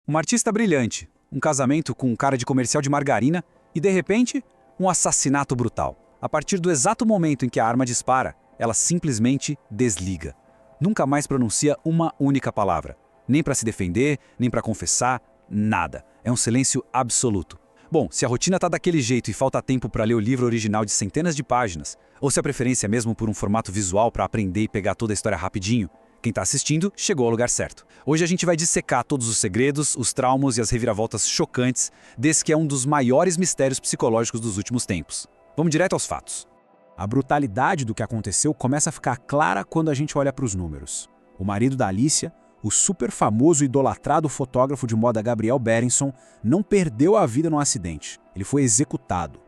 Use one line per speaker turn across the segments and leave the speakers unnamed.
Uma artista brilhante, um casamento com um cara de comercial de margarina e, de repente, um assassinato brutal. A partir do exato momento em que a arma dispara, ela simplesmente desliga. Nunca mais pronuncia uma única palavra. Nem para se defender, nem para confessar, nada. É um silêncio absoluto. Bom, se a rotina tá daquele jeito e falta tempo para ler o livro original de centenas de páginas, ou se a preferência é mesmo por um formato visual para aprender e pegar toda a história rapidinho, quem está assistindo chegou ao lugar certo. Hoje a gente vai dissecar todos os segredos, os traumas e as reviravoltas chocantes desse que é um dos maiores mistérios psicológicos dos últimos tempos. Vamos direto aos fatos.
A brutalidade do que aconteceu começa a ficar clara quando a gente olha para os números. O marido da Alicia, o super famoso e idolatrado fotógrafo de moda Gabriel Berenson, não perdeu a vida no acidente. Ele foi executado.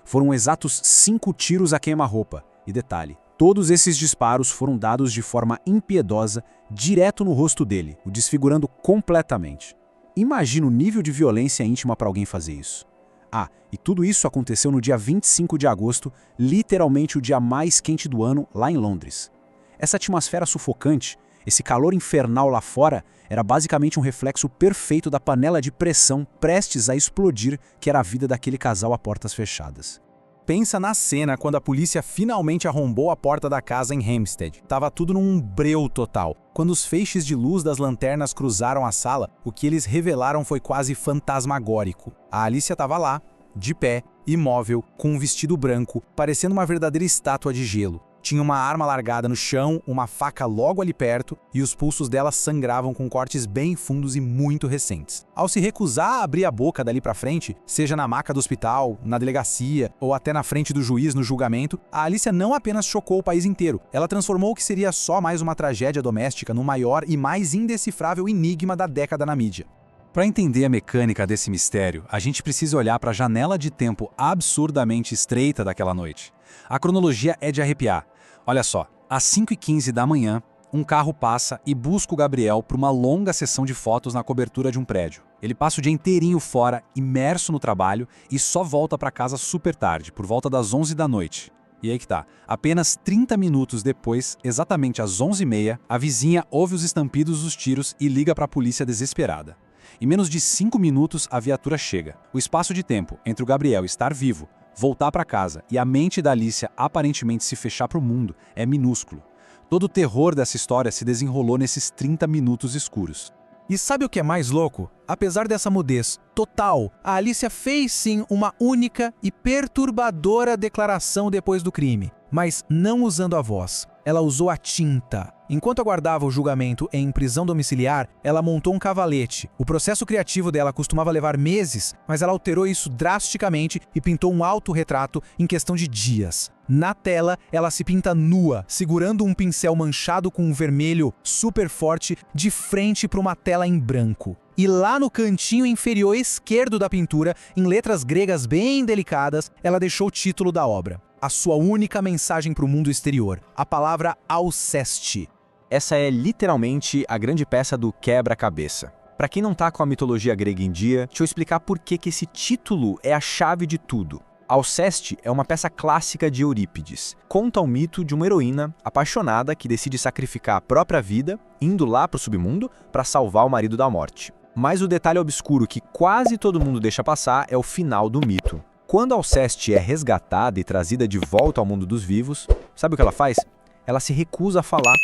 Foram exatos 5 tiros a queima-roupa. E detalhe, todos esses disparos foram dados de forma impiedosa, direto no rosto dele, o desfigurando completamente. Imagina o nível de violência íntima para alguém fazer isso. Ah, e tudo isso aconteceu no dia 25 de agosto, literalmente o dia mais quente do ano, lá em Londres. Essa atmosfera sufocante, esse calor infernal lá fora, era basicamente um reflexo perfeito da panela de pressão prestes a explodir, que era a vida daquele casal a portas fechadas. Pensa na cena quando a polícia finalmente arrombou a porta da casa em Hampstead. Tava tudo num breu total. Quando os feixes de luz das lanternas cruzaram a sala, o que eles revelaram foi quase fantasmagórico. A Alicia estava lá, de pé, imóvel, com um vestido branco, parecendo uma verdadeira estátua de gelo. Tinha uma arma largada no chão, uma faca logo ali perto, e os pulsos dela sangravam com cortes bem fundos e muito recentes. Ao se recusar a abrir a boca dali pra frente, seja na maca do hospital, na delegacia ou até na frente do juiz no julgamento, a Alicia não apenas chocou o país inteiro, ela transformou o que seria só mais uma tragédia doméstica no maior e mais indecifrável enigma da década na mídia.
Para entender a mecânica desse mistério, a gente precisa olhar para a janela de tempo absurdamente estreita daquela noite. A cronologia é de arrepiar. Olha só, às 5h15 da manhã, um carro passa e busca o Gabriel para uma longa sessão de fotos na cobertura de um prédio. Ele passa o dia inteirinho fora, imerso no trabalho, e só volta para casa super tarde, por volta das 11 da noite. E aí que tá, apenas 30 minutos depois, exatamente às 11h30, a vizinha ouve os estampidos dos tiros e liga para a polícia desesperada. Em menos de 5 minutos, a viatura chega. O espaço de tempo entre o Gabriel estar vivo, voltar para casa e a mente da Alicia aparentemente se fechar para o mundo é minúsculo. Todo o terror dessa história se desenrolou nesses 30 minutos escuros.
E sabe o que é mais louco? Apesar dessa mudez total, a Alicia fez sim uma única e perturbadora declaração depois do crime, mas não usando a voz. Ela usou a tinta. Enquanto aguardava o julgamento em prisão domiciliar, ela montou um cavalete. O processo criativo dela costumava levar meses, mas ela alterou isso drasticamente e pintou um autorretrato em questão de dias. Na tela, ela se pinta nua, segurando um pincel manchado com um vermelho super forte de frente para uma tela em branco. E lá no cantinho inferior esquerdo da pintura, em letras gregas bem delicadas, ela deixou o título da obra. A sua única mensagem para o mundo exterior, a palavra Alceste.
Essa é literalmente a grande peça do quebra-cabeça. Para quem não tá com a mitologia grega em dia, deixa eu explicar por que esse título é a chave de tudo. Alceste é uma peça clássica de Eurípides. Conta o mito de uma heroína apaixonada que decide sacrificar a própria vida, indo lá para o submundo para salvar o marido da morte. Mas o detalhe obscuro que quase todo mundo deixa passar é o final do mito. Quando Alceste é resgatada e trazida de volta ao mundo dos vivos, sabe o que ela faz? Ela se recusa a falar,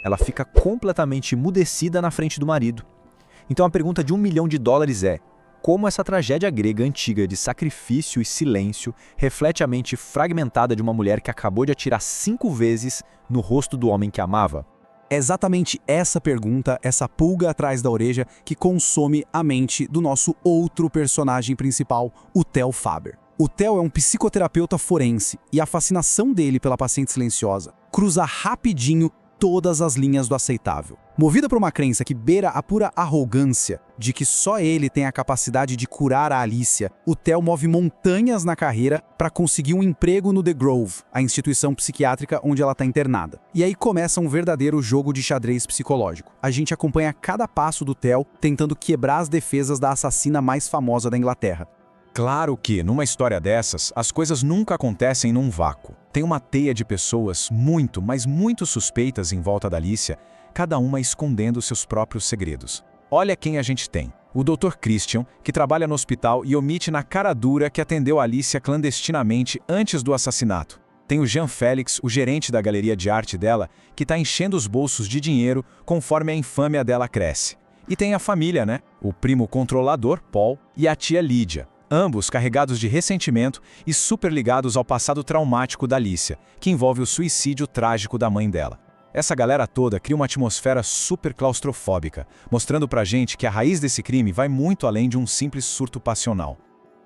ela fica completamente emudecida na frente do marido. Então a pergunta de $1 milhão é: como essa tragédia grega antiga de sacrifício e silêncio reflete a mente fragmentada de uma mulher que acabou de atirar 5 vezes no rosto do homem que amava?
É exatamente essa pergunta, essa pulga atrás da orelha, que consome a mente do nosso outro personagem principal, o Theo Faber. O Theo é um psicoterapeuta forense e a fascinação dele pela paciente silenciosa cruza rapidinho todas as linhas do aceitável. Movida por uma crença que beira a pura arrogância de que só ele tem a capacidade de curar a Alicia, o Theo move montanhas na carreira para conseguir um emprego no The Grove, a instituição psiquiátrica onde ela está internada. E aí começa um verdadeiro jogo de xadrez psicológico. A gente acompanha cada passo do Theo tentando quebrar as defesas da assassina mais famosa da Inglaterra.
Claro que, numa história dessas, as coisas nunca acontecem num vácuo. Tem uma teia de pessoas muito, mas muito suspeitas em volta da Alicia, cada uma escondendo seus próprios segredos. Olha quem a gente tem. o Dr. Christian, que trabalha no hospital e omite na cara dura que atendeu Alicia clandestinamente antes do assassinato. Tem o Jean Félix, o gerente da galeria de arte dela, que está enchendo os bolsos de dinheiro conforme a infâmia dela cresce. E tem a família, né? O primo controlador, Paul, e a tia Lídia, ambos carregados de ressentimento e super ligados ao passado traumático da Alicia, que envolve o suicídio trágico da mãe dela. Essa galera toda cria uma atmosfera super claustrofóbica, mostrando pra gente que a raiz desse crime vai muito além de um simples surto passional.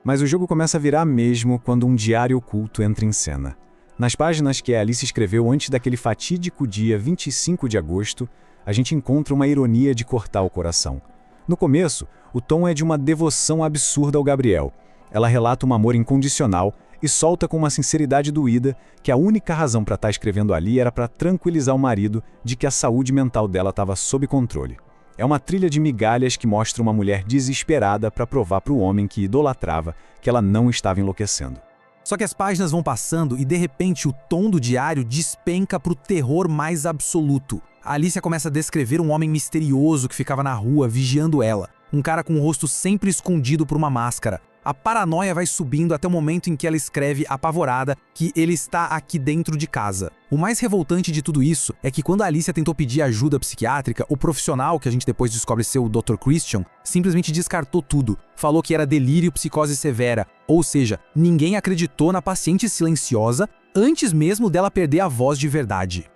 Mas o jogo começa a virar mesmo quando um diário oculto entra em cena. Nas páginas que a Alice escreveu antes daquele fatídico dia 25 de agosto, a gente encontra uma ironia de cortar o coração. No começo, o tom é de uma devoção absurda ao Gabriel. Ela relata um amor incondicional e solta com uma sinceridade doída que a única razão para estar escrevendo ali era para tranquilizar o marido de que a saúde mental dela estava sob controle. É uma trilha de migalhas que mostra uma mulher desesperada para provar para o homem que idolatrava que ela não estava enlouquecendo.
Só que as páginas vão passando e, de repente, o tom do diário despenca para o terror mais absoluto. A Alicia começa a descrever um homem misterioso que ficava na rua vigiando ela. Um cara com o rosto sempre escondido por uma máscara. A paranoia vai subindo até o momento em que ela escreve, apavorada, que ele está aqui dentro de casa. O mais revoltante de tudo isso é que quando a Alicia tentou pedir ajuda psiquiátrica, o profissional, que a gente depois descobre ser o Dr. Christian, simplesmente descartou tudo. Falou que era delírio e psicose severa. Ou seja, ninguém acreditou na paciente silenciosa antes mesmo dela perder a voz de verdade.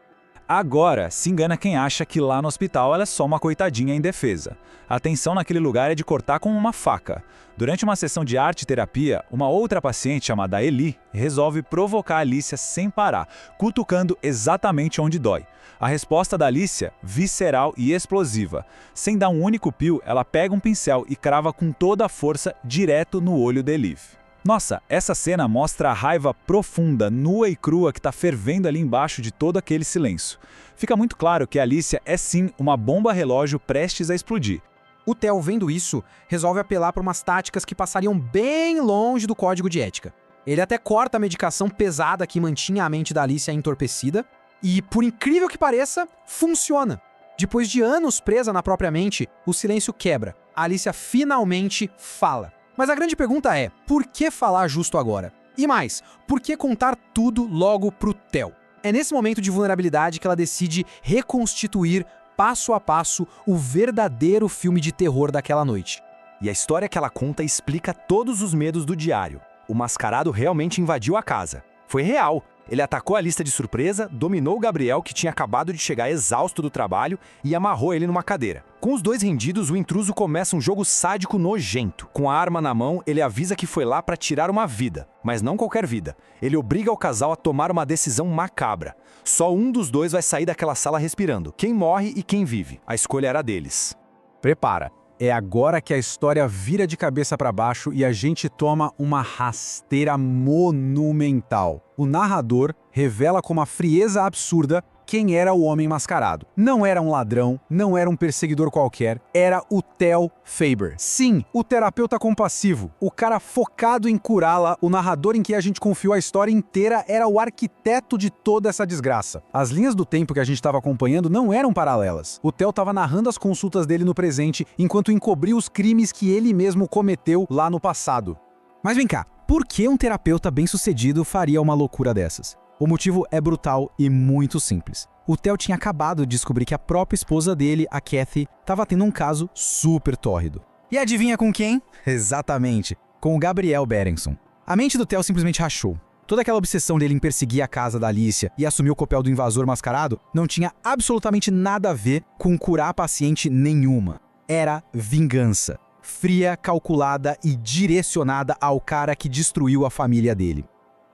Agora, se engana quem acha que lá no hospital ela é só uma coitadinha indefesa. A tensão naquele lugar é de cortar com uma faca. Durante uma sessão de arte-terapia, uma outra paciente chamada Eli resolve provocar a Alicia sem parar, cutucando exatamente onde dói. A resposta da Alicia, visceral e explosiva. Sem dar um único pio, ela pega um pincel e crava com toda a força direto no olho de Eliv. Nossa, essa cena mostra a raiva profunda, nua e crua que está fervendo ali embaixo de todo aquele silêncio. Fica muito claro que a Alicia é sim uma bomba relógio prestes a explodir.
O Theo, vendo isso, resolve apelar para umas táticas que passariam bem longe do código de ética. Ele até corta a medicação pesada que mantinha a mente da Alicia entorpecida e, por incrível que pareça, funciona. Depois de anos presa na própria mente, o silêncio quebra. A Alicia finalmente fala. Mas a grande pergunta é, por que falar justo agora? E mais, por que contar tudo logo pro Theo? É nesse momento de vulnerabilidade que ela decide reconstituir, passo a passo, o verdadeiro filme de terror daquela noite.
E a história que ela conta explica todos os medos do diário. O mascarado realmente invadiu a casa. Foi real. Ele atacou a lista de surpresa, dominou o Gabriel, que tinha acabado de chegar exausto do trabalho, e amarrou ele numa cadeira. Com os dois rendidos, o intruso começa um jogo sádico nojento. Com a arma na mão, ele avisa que foi lá para tirar uma vida, mas não qualquer vida. Ele obriga o casal a tomar uma decisão macabra. Só um dos dois vai sair daquela sala respirando. Quem morre e quem vive. A escolha era deles.
Prepara. É agora que a história vira de cabeça para baixo e a gente toma uma rasteira monumental. O narrador revela com uma frieza absurda quem era o homem mascarado. Não era um ladrão, não era um perseguidor qualquer, era o Theo Faber. Sim, o terapeuta compassivo, o cara focado em curá-la, o narrador em que a gente confiou a história inteira era o arquiteto de toda essa desgraça. As linhas do tempo que a gente estava acompanhando não eram paralelas. O Theo estava narrando as consultas dele no presente, enquanto encobria os crimes que ele mesmo cometeu lá no passado.
Mas vem cá, por que um terapeuta bem-sucedido faria uma loucura dessas? O motivo é brutal e muito simples. O Theo tinha acabado de descobrir que a própria esposa dele, a Kathy, estava tendo um caso super tórrido. E adivinha com quem? Exatamente, com o Gabriel Berenson. A mente do Theo simplesmente rachou. Toda aquela obsessão dele em perseguir a casa da Alicia e assumir o papel do invasor mascarado não tinha absolutamente nada a ver com curar paciente nenhuma. Era vingança. Fria, calculada e direcionada ao cara que destruiu a família dele.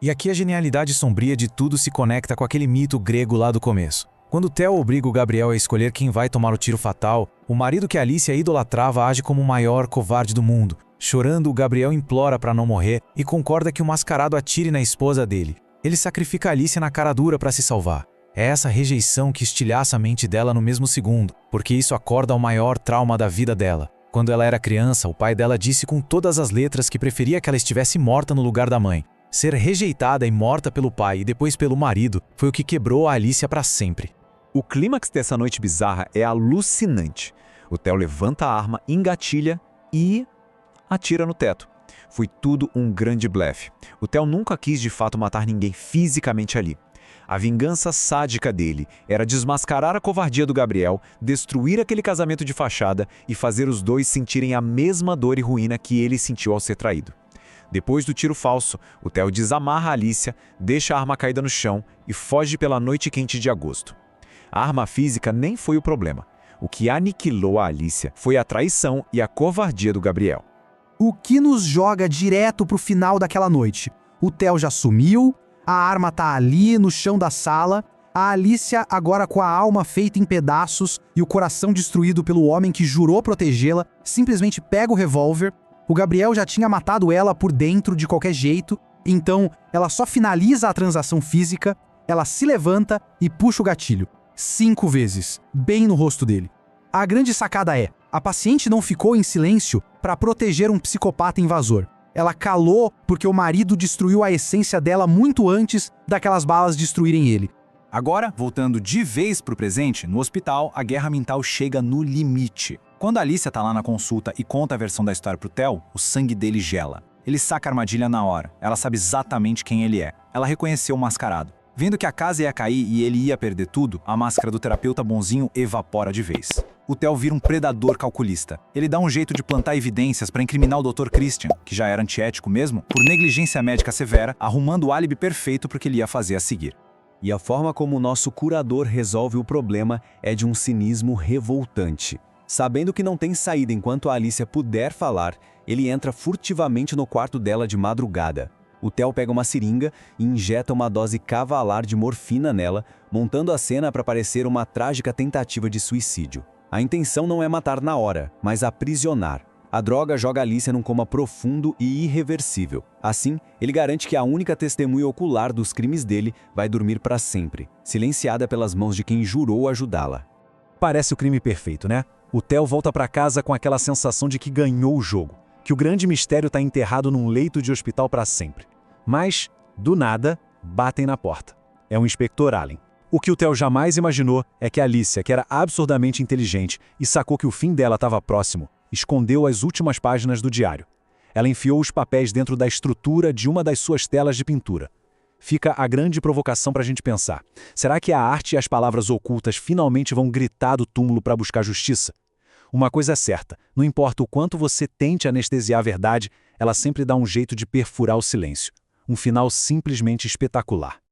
E aqui a genialidade sombria de tudo se conecta com aquele mito grego lá do começo. Quando Theo obriga o Gabriel a escolher quem vai tomar o tiro fatal, o marido que Alicia idolatrava age como o maior covarde do mundo. Chorando, o Gabriel implora para não morrer e concorda que o mascarado atire na esposa dele. Ele sacrifica a Alicia na cara dura para se salvar. É essa rejeição que estilhaça a mente dela no mesmo segundo, porque isso acorda o maior trauma da vida dela. Quando ela era criança, o pai dela disse com todas as letras que preferia que ela estivesse morta no lugar da mãe. Ser rejeitada e morta pelo pai e depois pelo marido foi o que quebrou a Alicia para sempre.
O clímax dessa noite bizarra é alucinante. O Theo levanta a arma, engatilha
e atira no teto. Foi tudo um grande blefe. O Theo nunca quis de fato matar ninguém fisicamente ali. A vingança sádica dele era desmascarar a covardia do Gabriel, destruir aquele casamento de fachada e fazer os dois sentirem a mesma dor e ruína que ele sentiu ao ser traído. Depois do tiro falso, o Theo desamarra a Alicia, deixa a arma caída no chão e foge pela noite quente de agosto. A arma física nem foi o problema. O que aniquilou a Alicia foi a traição e a covardia do Gabriel.
O que nos joga direto pro final daquela noite. O Theo já sumiu, a arma tá ali no chão da sala, a Alicia agora com a alma feita em pedaços e o coração destruído pelo homem que jurou protegê-la, simplesmente pega o revólver. O Gabriel já tinha matado ela por dentro de qualquer jeito, então ela só finaliza a transação física, ela se levanta e puxa o gatilho. 5 vezes, bem no rosto dele. A grande sacada é, a paciente não ficou em silêncio para proteger um psicopata invasor. Ela calou porque o marido destruiu a essência dela muito antes daquelas balas destruírem ele.
Agora, voltando de vez pro presente, no hospital, a guerra mental chega no limite. Quando a Alicia tá lá na consulta e conta a versão da história pro Theo, o sangue dele gela. Ele saca a armadilha na hora. Ela sabe exatamente quem ele é. Ela reconheceu o mascarado. Vendo que a casa ia cair e ele ia perder tudo, a máscara do terapeuta bonzinho evapora de vez. O Theo vira um predador calculista. Ele dá um jeito de plantar evidências para incriminar o Dr. Christian, que já era antiético mesmo, por negligência médica severa, arrumando o álibi perfeito pro que ele ia fazer a seguir.
E a forma como o nosso curador resolve o problema é de um cinismo revoltante. Sabendo que não tem saída enquanto a Alicia puder falar, ele entra furtivamente no quarto dela de madrugada. O Theo pega uma seringa e injeta uma dose cavalar de morfina nela, montando a cena para parecer uma trágica tentativa de suicídio. A intenção não é matar na hora, mas aprisionar. A droga joga Alicia num coma profundo e irreversível. Assim, ele garante que a única testemunha ocular dos crimes dele vai dormir para sempre, silenciada pelas mãos de quem jurou ajudá-la.
Parece o crime perfeito, né? O Theo volta para casa com aquela sensação de que ganhou o jogo, que o grande mistério está enterrado num leito de hospital para sempre. Mas, do nada, batem na porta. É o Inspetor Allen. O que o Theo jamais imaginou é que a Alicia, que era absurdamente inteligente e sacou que o fim dela estava próximo, escondeu as últimas páginas do diário. Ela enfiou os papéis dentro da estrutura de uma das suas telas de pintura. Fica a grande provocação para a gente pensar. Será que a arte e as palavras ocultas finalmente vão gritar do túmulo para buscar justiça? Uma coisa é certa, não importa o quanto você tente anestesiar a verdade, ela sempre dá um jeito de perfurar o silêncio. Um final simplesmente espetacular.